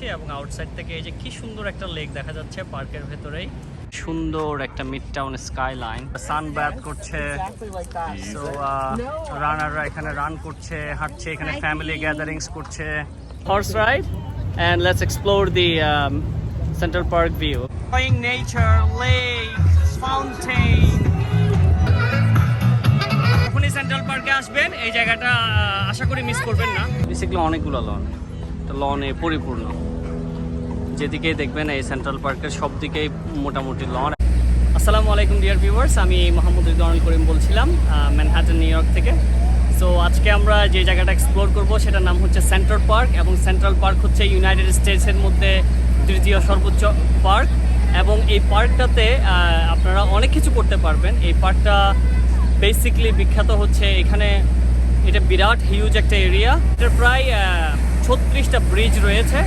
রয়েছি এবং আউটসাইড থেকে এই যে কি সুন্দর একটা লেক দেখা যাচ্ছে পার্কের ভেতরেই। সুন্দর একটা মিড টাউন স্কাইলাইন, সান ব্যাথ করছে। সো রানাররা এখানে রান করছে, হাঁটছে, এখানে ফ্যামিলি গ্যাদারিংস করছে। Horse ride and let's explore the Central Park view. Enjoying nature, lake, fountain. যখনই সেন্ট্রাল পার্কে আসবেন এই জায়গাটা আশা করি মিস করবেন না। বেসিক্যালি অনেকগুলো লন, লনে পরিপূর্ণ, যেদিকেই দেখবেন এই সেন্ট্রাল পার্কের সব দিকেই মোটামুটি লন। আসসালামু আলাইকুম ডিয়ার ভিউয়ার্স, আমি মোহাম্মদ রিদওয়ানুল করিম বলছিলাম ম্যানহাটন নিউ ইয়র্ক থেকে। সো আজকে আমরা যে জায়গাটা এক্সপ্লোর করব সেটার নাম হচ্ছে সেন্ট্রাল পার্ক, এবং সেন্ট্রাল পার্ক হচ্ছে ইউনাইটেড স্টেটসের মধ্যে তৃতীয় সর্বোচ্চ পার্ক। এবং এই পার্কটাতে আপনারা অনেক কিছু করতে পারবেন। এই পার্কটা বেসিক্যালি বিখ্যাত হচ্ছে এখানে, এটা বিরাট হিউজ একটা এরিয়া, এটা প্রায় 36টা ব্রিজ রয়েছে।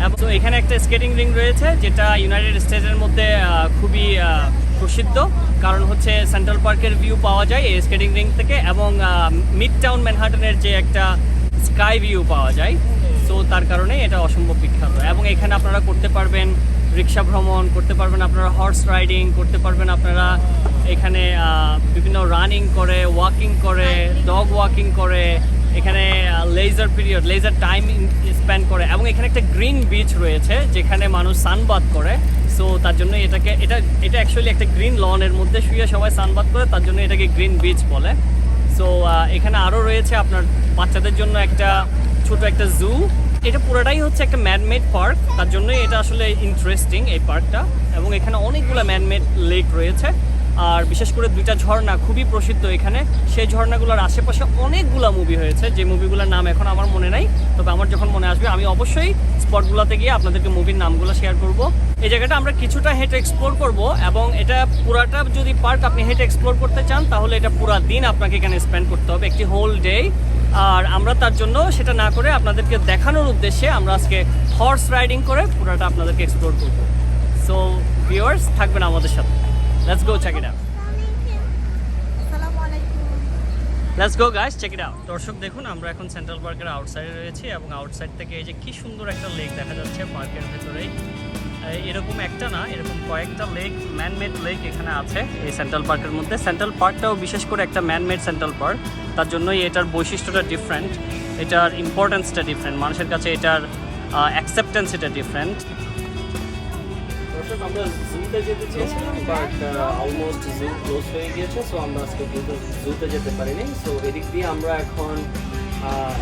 এবং তো এখানে একটা স্কেটিং রিং রয়েছে যেটা ইউনাইটেড স্টেটসের মধ্যে খুবই প্রসিদ্ধ, কারণ হচ্ছে সেন্ট্রাল পার্কের ভিউ পাওয়া যায় এই স্কেটিং রিং থেকে, এবং মিড টাউন ম্যানহাটনের যে একটা স্কাই ভিউ পাওয়া যায়। সো তার কারণে এটা অসম্ভব বিখ্যাত। এবং এখানে আপনারা করতে পারবেন রিক্সা ভ্রমণ, করতে পারবেন আপনারা হর্স রাইডিং, করতে পারবেন আপনারা এখানে বিভিন্ন রানিং করে, ওয়াকিং করে, ডগ ওয়াকিং করে, এখানে লেজার টাইম স্পেন্ড করে। এবং এখানে একটা গ্রিন বিচ রয়েছে যেখানে মানুষ সানবাথ করে। সো তার জন্য এটা অ্যাকচুয়ালি একটা গ্রিন লনের মধ্যে শুয়ে সবাই সানবাথ করে, তার জন্য এটাকে গ্রিন বিচ বলে। সো এখানে আরও রয়েছে আপনার বাচ্চাদের জন্য একটা ছোট একটা জু। এটা পুরোটাই হচ্ছে একটা ম্যানমেড পার্ক, তার জন্যই এটা আসলে ইন্টারেস্টিং এই পার্কটা। এবং এখানে অনেকগুলো ম্যানমেড লেক রয়েছে, আর বিশেষ করে দুইটা ঝর্ণা খুবই প্রসিদ্ধ এখানে। সেই ঝর্ণাগুলোর আশেপাশে অনেকগুলো মুভি হয়েছে, যে মুভিগুলোর নাম এখন আমার মনে নাই, তবে আমার যখন মনে আসবে আমি অবশ্যই স্পটগুলোতে গিয়ে আপনাদেরকে মুভির নামগুলো শেয়ার করব। এই জায়গাটা আমরা কিছুটা হেঁটে এক্সপ্লোর করব, এবং এটা পুরাটা যদি পার্ক আপনি হেঁটে এক্সপ্লোর করতে চান তাহলে এটা পুরা দিন আপনাকে এখানে স্পেন্ড করতে হবে, একটি হোল ডে। আর আমরা তার জন্য সেটা না করে আপনাদেরকে দেখানোর উদ্দেশ্যে আমরা আজকে হর্স রাইডিং করে পুরাটা আপনাদেরকে এক্সপ্লোর করব। সো ভিউয়ার্স থাকবেন আমাদের সাথে, let's go check it out. Let's go guys, check it out. দর্শক দেখুন, আমরা এখন সেন্ট্রাল পার্কের আউটসাইডে রয়েছি, এবং আউটসাইড থেকে এই যে কি সুন্দর একটা লেক দেখা যাচ্ছে পার্কের ভেতরেই। এরকম একটা না, এরকম কয়েকটা লেক, ম্যানমেড লেক এখানে আছে এই সেন্ট্রাল পার্কের মধ্যে। সেন্ট্রাল পার্কটাও বিশেষ করে একটা ম্যানমেড সেন্ট্রাল পার্ক, তার জন্যই এটার বৈশিষ্ট্যটা ডিফারেন্ট, এটার ইম্পর্টেন্সটা ডিফারেন্ট, মানুষের কাছে এটার অ্যাকসেপ্টেন্স এটা ডিফারেন্ট। আমরা জুতে যেতে চেয়েছিলাম, বাট অলমোস্ট জু ক্লোজ হয়ে গিয়েছে, সো আমরা আজকে জুতে যেতে পারিনি। সো এদিক দিয়ে আমরা এখন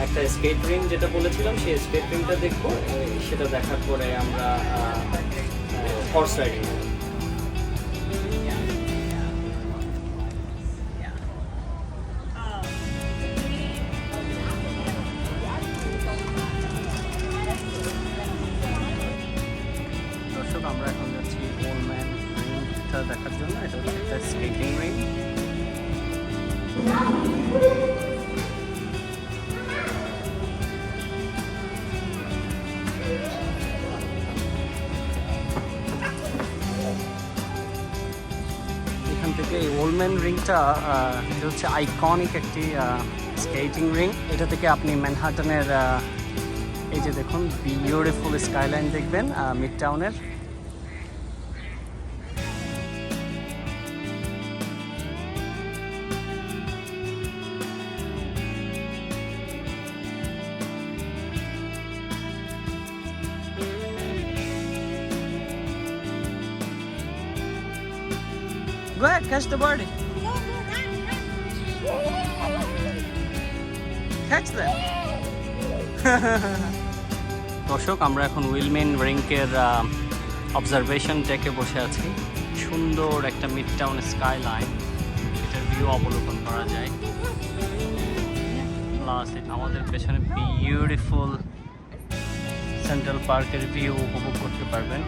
একটা স্কেট রিং যেটা বলেছিলাম সেই স্কেট রিংটা দেখবো, সেটা দেখার পরে আমরা হর্স রাইডিং। আমরা এখন যাচ্ছি ওলম্যান রিংটা দেখার জন্য। এটা হচ্ছে একটা স্কেটিং রিং। এখান থেকে এই ওলম্যান রিংটা এটা হচ্ছে আইকনিক একটি স্কেটিং রিং। এটা থেকে আপনি ম্যানহাটনের এই যে দেখুন বিউটিফুল স্কাইলাইন দেখবেন মিড টাউনের। Go ahead, catch the birdie. Catch them. দর্শক, আমরা এখন উইলম্যান রিংকের অবজারভেশন ডেকে বসে আছি। সুন্দর একটা মিড টাউন স্কাইলাইন, এটার ভিউ অবলোকন করা যায়। প্লাস আমাদের পেছনে বিউটিফুল সেন্ট্রাল পার্কের ভিউ উপভোগ করতে পারবেন।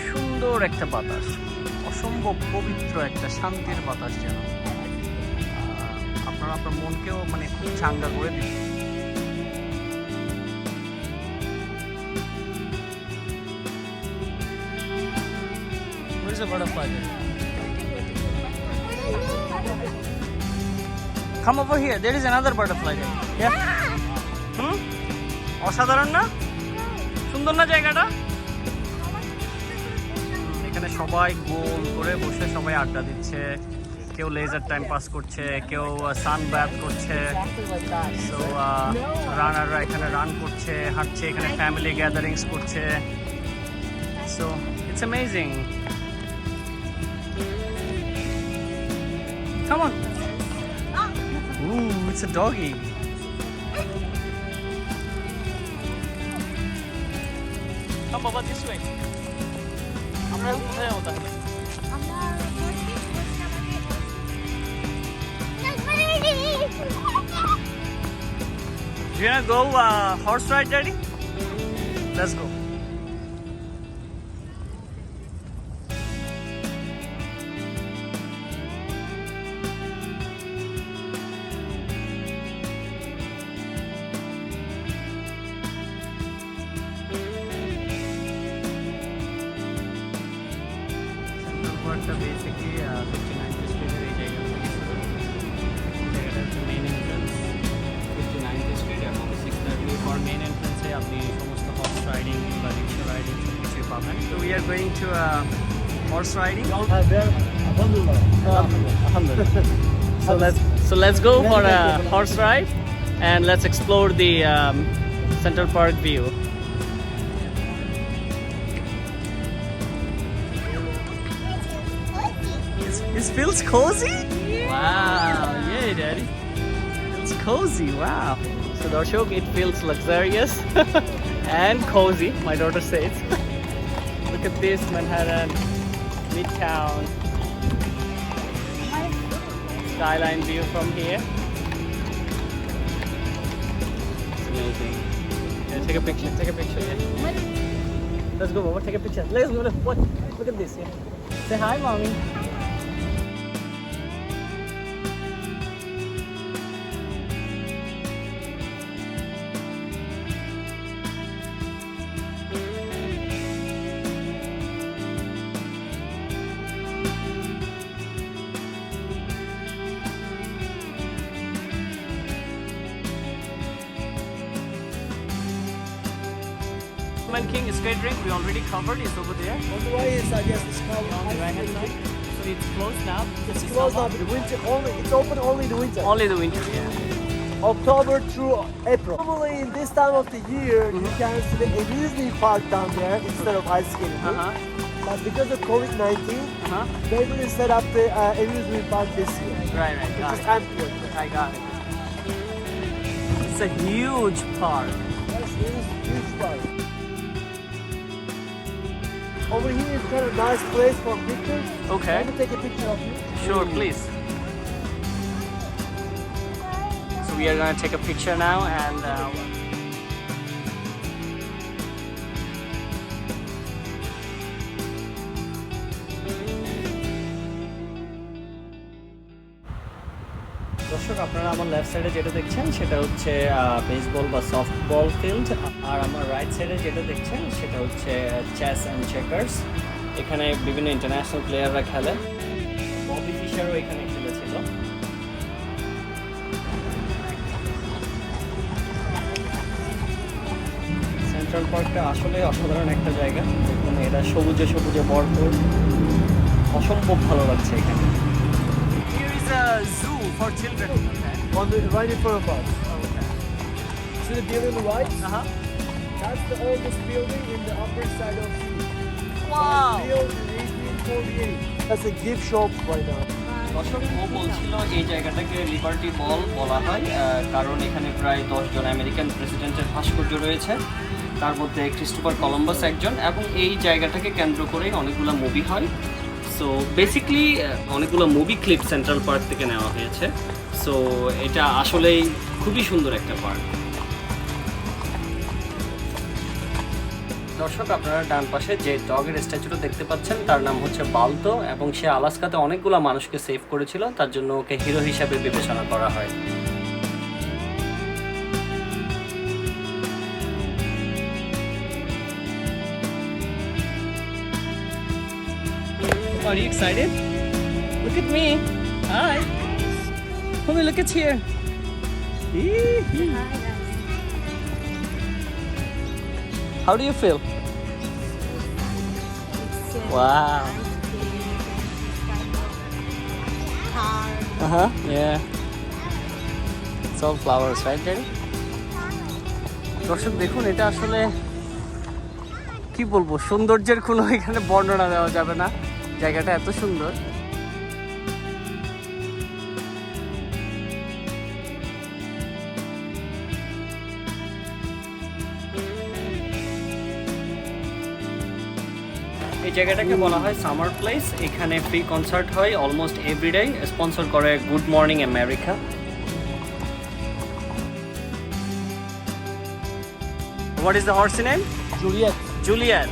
সুন্দর একটা বাতাস, অসম্ভব পবিত্র একটা শান্তির বাতাস, যেন আপনারা আপনার মনকেও মানে খুব চাঙ্গা করে দিন। Where's the butterfly there? Come over here. There is another butterfly there. Yeah. অসাধারণ না? সুন্দর সুন্দর না জায়গাটা? এখানে সবাই গোল করে বসে সবাই আড্ডা দিচ্ছে, কেউ লেজার টাইম পাস করছে, কেউ সান ব্যাথ করছে। সো রানাররা এখানে রান করছে, হাঁটছে, এখানে ফ্যামিলি গ্যাদারিংস করছে। So it's amazing. Come on. Ooh, it's a doggy. Come Baba, this way. আমরা কোথায় যাবো তাহলে? Do you wanna go horse ride, Daddy? Let's go. Basically 59th Street এই জায়গা থেকে শুরু। জায়গাটা হচ্ছে মেইন এন্ট্রান্স 59th Street এবং 630 ফর মেইন এন্ট্রান্সে আপনি সমস্ত হর্স রাইডিং বা রিক্সা রাইডিং সব কিছুই পাবেন। So we are going to horse riding. Alhamdulillah. So let's go for a horse ride and let's explore the Central Park view. It feels cozy? Wow, yay Daddy. It's cozy, wow. So Darshok, it feels luxurious and cozy, my daughter says. Look at this Manhattan, Midtown. Skyline view from here. It's amazing. Yeah, take a picture, yeah. Let's go, Baba, take a picture. Let's go, what? Look at this, yeah. Say hi, Mommy. King skate rink we already covered, is over there. On the right hand side, yes, it's called. On the right hand side. So it's closed now. It's closed now. The winter only. It's open only the winter. Only the winter. Yeah. October through April. Normally, in this time of the year, you can see the amusement park down there instead of ice skating. But because of COVID-19, they didn't set up the amusement park this year. Right. It's just empty. I got it. It's a huge park. Yes, it is a huge park. Over here is kind of nice place for pictures. Okay. Let me take a picture of you. Sure, please. So we are gonna take a picture now and দর্শক আপনারা আমার left সাইডে যেটা দেখছেন সেটা হচ্ছে baseball বা softball field, আর আমার রাইট সাইডে যেটা দেখছেন সেটা হচ্ছে চেস অ্যান্ড চেকার্স। এখানে বিভিন্ন ইন্টারন্যাশনাল প্লেয়াররা খেলে, ববি ফিশারও এখানে খেলেছিল। সেন্ট্রাল পার্কটা আসলে অসাধারণ একটা জায়গা, দেখুন এটা সবুজে সবুজে ভরপুর, অসম্ভব ভালো লাগছে এখানে। Here is a zoo for children. On the right in front of us. Okay. See the building on the right? Uh-huh. That's the oldest building in the upper side of sea. Wow. Built in 1848. That's a gift shop right now. দর্শক ও বলছিল এই জায়গাটাকে liberty মল বলা হয় কারণ এখানে প্রায় 10 জন American প্রেসিডেন্টের ভাস্কর্য রয়েছে, তার মধ্যে ক্রিস্টোফার কলম্বাস একজন, এবং এই জায়গাটাকে কেন্দ্র করেই অনেকগুলো মুভি হয়। সো বেসিক্যালি অনেকগুলো মুভি ক্লিপ সেন্ট্রাল পার্ক থেকে নেওয়া হয়েছে। সো এটা আসলেই খুবই সুন্দর একটা পার্ক। দর্শক আপনারা ডান পাশে যে ডগের স্ট্যাচুটা দেখতে পাচ্ছেন তার নাম হচ্ছে বালতো, এবং সে আলাস্কাতে অনেকগুলো মানুষকে সেভ করেছিল, তার জন্য ওকে হিরো হিসাবে বিবেচনা করা হয়। Are you excited? Look at me. Hi. Homie, look at here. How do you feel? Wow. Yeah. It's all flowers, right, Daddy? দর্শক দেখুন, এটা আসলে কি বলবো, সৌন্দর্যের কোনো এখানে বর্ণনা দেওয়া যাবে না। জায়গাটা এত সুন্দর। এই জায়গাটাকে বলা হয় সামার প্লেস। এখানে ফ্রি কনসার্ট হয় অলমোস্ট এভরিডে। স্পন্সর করে good morning America. What is the horse name? Juliet. Juliet.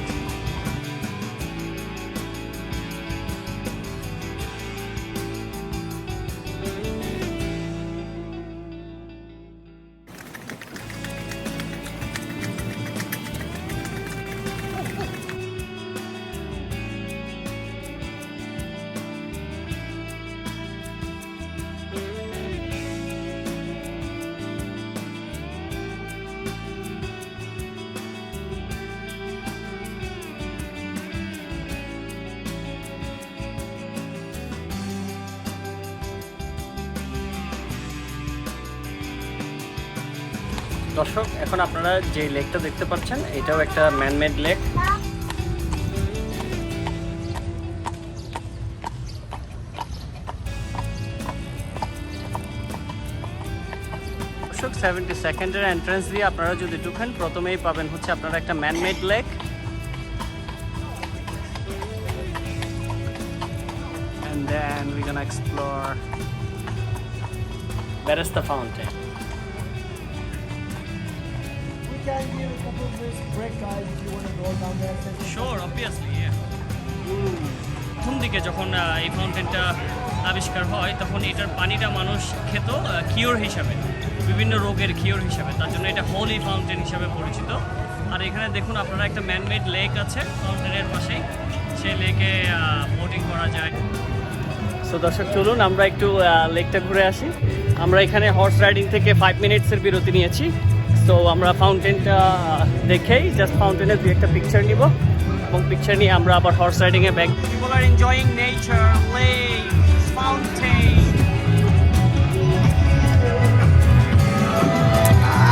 দর্শক, এখন আপনারা যে লেকটা দেখতে পাচ্ছেন, এটাও একটা ম্যানমেড লেক। দর্শক, 72nd এন্ট্রান্স দিয়ে আপনারা যদি ঢুকেন, প্রথমেই পাবেন হচ্ছে আপনারা একটা man-made lake. And then we're gonna explore Beresta Fountain. Can give a couple of minutes break, guys, if you want to go down there. Sure, obviously, yeah. প্রথম দিকে যখন এই ফাউন্টেনটা আবিষ্কার হয়, তখন এটার পানিটা মানুষ খেত কিওর হিসাবে, বিভিন্ন রোগের কিওর হিসাবে। তার জন্য এটা হোলি ফাউন্টেন হিসাবে পরিচিত। আর এখানে দেখুন আপনারা একটা ম্যানমেড লেক আছে ফাউন্টেনের পাশেই, সেই লেকে বোটিং করা যায়। সো দর্শক, চলুন আমরা একটু লেকটা ঘুরে আসি। আমরা এখানে হর্স রাইডিং থেকে 5 মিনিটসের বিরতি নিয়েছি। সো আমরা ফাউন্টেনটা দেখেই জাস্ট ফাউন্টেনের দুই একটা পিকচার নিব, এবং পিকচার নিয়ে আমরা আবার হর্স রাইডিংয়ে back. People are enjoying nature, lake, fountain,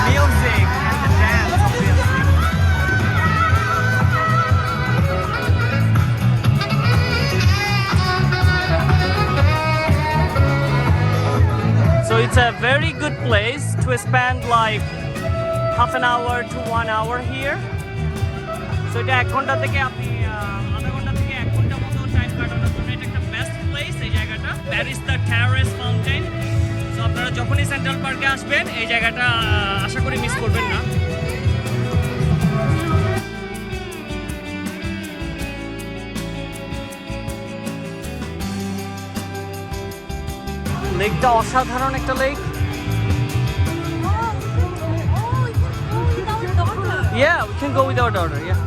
music and the dance, obviously. So it's a very good place to spend like half an hour to 1 hour here. So এটা 1 ঘন্টা থেকে আপনি আধা ঘন্টা থেকে 1 ঘন্টা মতো টাইম কাটানোর জন্য এটা একটা বেস্ট প্লেস এই জায়গাটা। ব্যারিস্টা টেরেস ফাউন্টেন। সো আপনারা যখনই সেন্ট্রাল পার্কে আসবেন, এই জায়গাটা আশা করি মিস করবেন না। লেকটা অসাধারণ একটা lake. Yeah, we can go without order, yeah.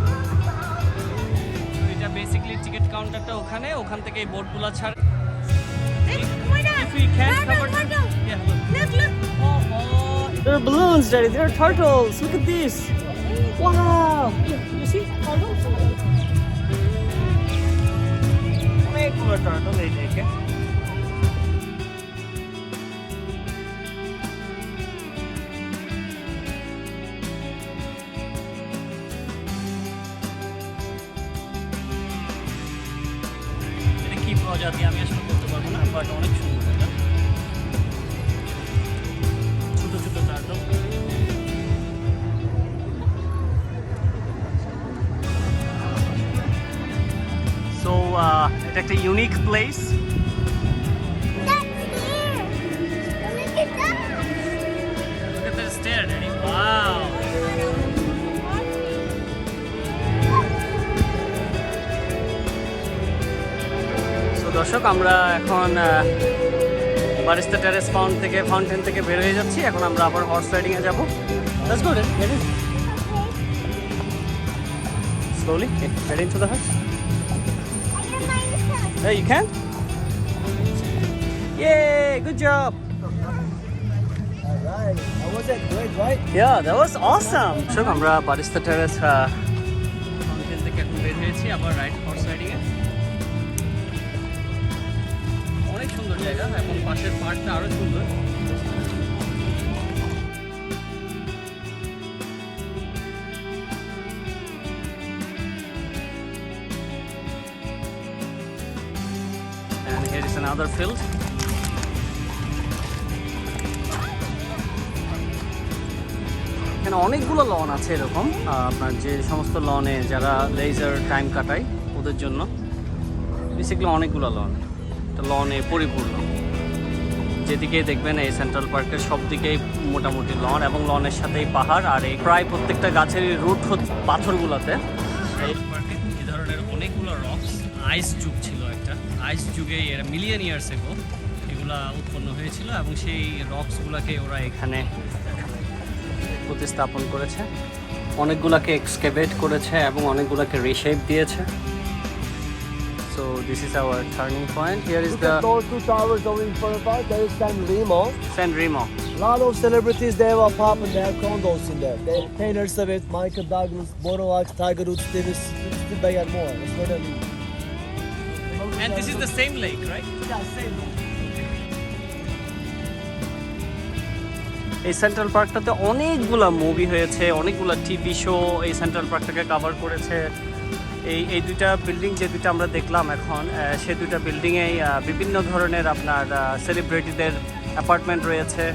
এটা বেসিক্যালি টিকিট কাউন্টারটা ওখানে, ওখান থেকে এই বোটগুলো ছাড়ে। If we can't cover, yeah, look. Oh, there are balloons, Daddy. There are turtles. Look at this. Wow. You see turtles? অনেকগুলো turtle এই লেকে। প্রজাতি আমি আসলে বলতে পারবো না, বাট অনেক সুন্দর এটা। ছোট ছোট টার্টল। সো এটা একটা unique place. Look at that stair, Daddy. Wow. দর্শক, আমরা এখন বারিস্তা টেরেস ফাউন্টেন থেকে বের হয়ে যাচ্ছি। এখন আমরা আবার হর্স রাইডিংয়ে যাবো। Let's go, Dad. Get in. Slowly. Get into the horse. Hey, you can? Yay! Good job. All right. That was it. Great, right? Yeah, that was awesome. So আমরা barista terrace যাচ্ছি আবার horse riding এ। অনেক সুন্দর জায়গা এবং পাশের পার্কটা আরো সুন্দর। And here is another field. এখানে অনেকগুলো লন আছে এরকম, আপনার যে সমস্ত লনে যারা লেজার টাইম কাটায় ওদের জন্য বেসিক্যালি অনেকগুলো লন, লনে পরিপূর্ণ। যেদিকে দেখবেন এই সেন্ট্রাল পার্কের সব দিকেই মোটামুটি লন এবং লনের সাথেই পাহাড়, আর এই প্রায় প্রত্যেকটা গাছের রুট হচ্ছে পাথরগুলোতে। এই পার্কে এই ধরনের অনেকগুলো রক্স, আইস যুগ ছিল একটা, আইস যুগে এরা মিলিয়ন ইয়ার্স এগো এগুলা উৎপন্ন হয়েছিল এবং সেই রক্সগুলোকে ওরা এখানে প্রতিস্থাপন করেছে, অনেকগুলোকে এক্সকেভেট করেছে এবং অনেকগুলোকে রিশেপ দিয়েছে। So this is our turning point. Here is Look at the those two towers over in front of us. There is San Remo. San Remo. A lot of celebrities, they have a pop and they have condos in there. They, Taylor Swift, Michael Douglas, Bono Wax, Tiger Woods, Steve Bay and more. That's what I mean. And this is the same lake, right? Yeah, same. এই central পার্কটাতে অনেকগুলা movie হয়েছে, অনেকগুলা TV show এই central পার্কটাকে cover করেছে। এই দুইটা building যে দুইটা আমরা দেখলাম এখন, সে দুইটা বিল্ডিংয়েই বিভিন্ন ধরনের আপনার সেলিব্রিটিদের অ্যাপার্টমেন্ট রয়েছে।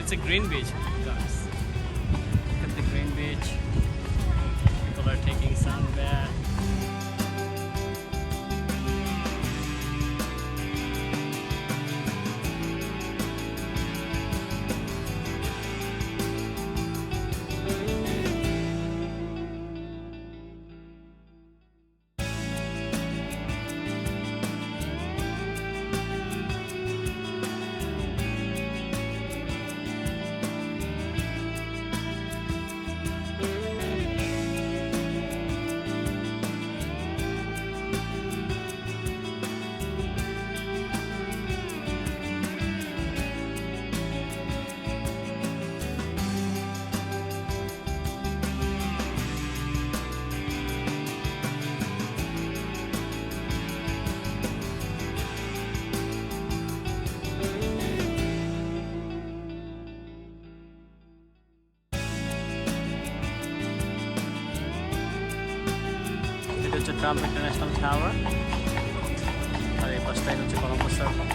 It's a green beach, guys. Look at the green beach. People are taking sun bath. এটা হচ্ছে ট্রাম্প ইন্টারন্যাশনাল টাওয়ার, আর এই পাশটাই হচ্ছে Columbus circle.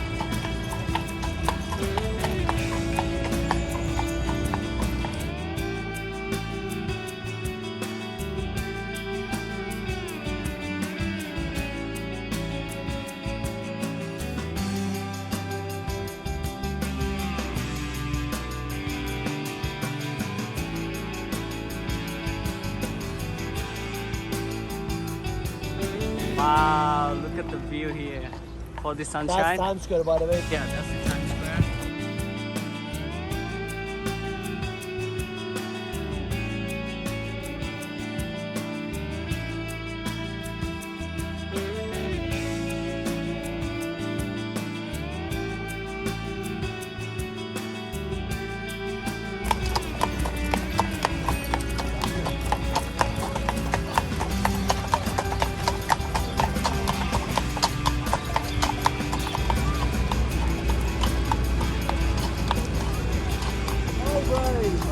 Wow, look at the view here. For the sunshine. That's Times Square, by the way. Yeah, that's the Times Square.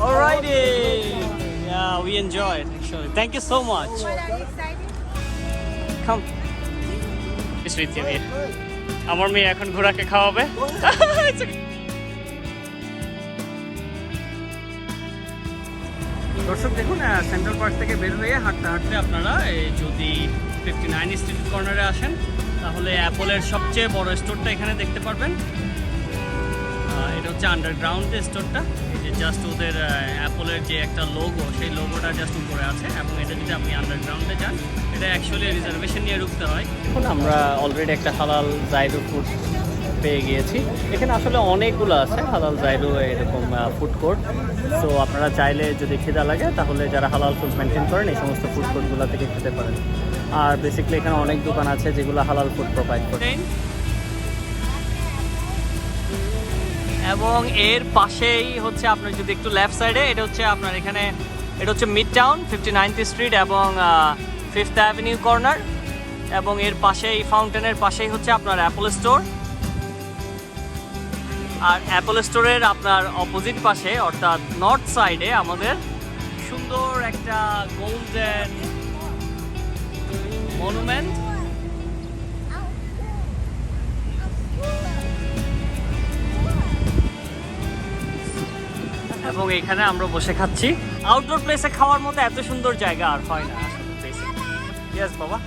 Alrighty. Yeah, we enjoyed actually. Thank you so much. What are you excited? Come. স্মৃতি নিয়ে আমার মেয়ে এখন ঘোড়াকে খাওয়াবে। It's okay. দর্শক দেখুন, central park থেকে বের হয়ে হাঁটতে হাঁটতে আপনারা যদি 59 স্ট্রিট কর্নারে আসেন তাহলে অ্যাপলের সবচেয়ে বড় স্টোরটা এখানে দেখতে পারবেন। এটা হচ্ছে আন্ডারগ্রাউন্ড স্টোরটা, এই যে জাস্ট ওদের অ্যাপলের যে একটা লোগো, সেই লোগোটা জাস্ট উপরে আছে। এবং এটা যদি আপনি আন্ডারগ্রাউন্ডে যান, এটা অ্যাকচুয়ালি রিজার্ভেশন নিয়ে ঢুকতে হয়। এখন আমরা অলরেডি একটা হালাল জাইদু ফুড পেয়ে গিয়েছি। এখানে আসলে অনেকগুলো আছে হালাল জাইদু এরকম ফুড কোর্ট। সো আপনারা চাইলে যদি খিদা লাগে তাহলে যারা হালাল ফুড মেনটেন করেন এই সমস্ত ফুড কোর্টগুলো থেকে খেতে পারেন। আর বেসিক্যালি এখানে অনেক দোকান আছে যেগুলো হালাল ফুড প্রোভাইড করে। এবং এর পাশেই হচ্ছে আপনার যদি একটু লেফট সাইডে, এটা হচ্ছে আপনার এখানে, এটা হচ্ছে মিড টাউন 59th স্ট্রিট এবং 5th অ্যাভিনিউ কর্নার। এবং এর পাশেই ফাউন্টেনের পাশেই হচ্ছে আপনার অ্যাপল স্টোর। আর অ্যাপল স্টোরের আপনার অপোজিট পাশে অর্থাৎ নর্থ সাইডে আমাদের সুন্দর একটা গোল্ডেন মনুমেন্ট। এবং এখানে আমরা বসে খাচ্ছি। আউটডোর প্লেসে খাওয়ার মতো এত সুন্দর জায়গা আর হয় না আসলে প্লেসে। ইয়েস বাবা।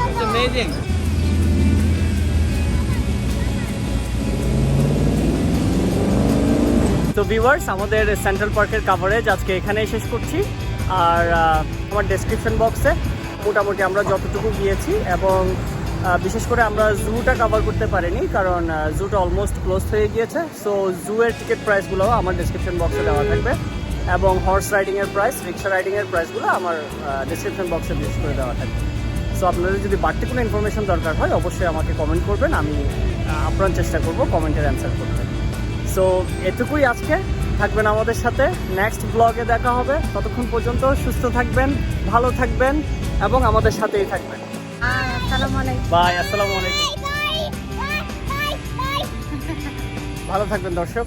It's amazing. তো ভিউয়ার্স, আমাদের সেন্ট্রাল পার্কের কভারেজ আজকে এখানেই শেষ করছি। আর আমার ডেসক্রিপশন বক্সে মোটামুটি আমরা যতটুকু গিয়েছি, এবং বিশেষ করে আমরা জুটা কভার করতে পারিনি কারণ জুটা অলমোস্ট ক্লোজ হয়ে গিয়েছে। সো জুয়ের টিকিট প্রাইসগুলো আমার ডেসক্রিপশন বক্সে দেওয়া থাকবে, এবং হর্স রাইডিংয়ের প্রাইস, রিক্সা রাইডিংয়ের প্রাইসগুলো আমার ডেসক্রিপশন বক্সে বিশেষ করে দেওয়া থাকবে। সো আপনাদের যদি বাড়তি কোনো ইনফরমেশন দরকার হয় অবশ্যই আমাকে কমেন্ট করবেন, আমি আপনার চেষ্টা করব কমেন্টের অ্যান্সার করতে। সো এটুকুই আজকে, থাকবেন আমাদের সাথে, নেক্সট ব্লগে দেখা হবে। ততক্ষণ পর্যন্ত সুস্থ থাকবেন, ভালো থাকবেন এবং আমাদের সাথেই থাকবেন। আসসালামু আলাইকুম। বাই, আসসালামু আলাইকুম। ভালো থাকবেন দর্শক।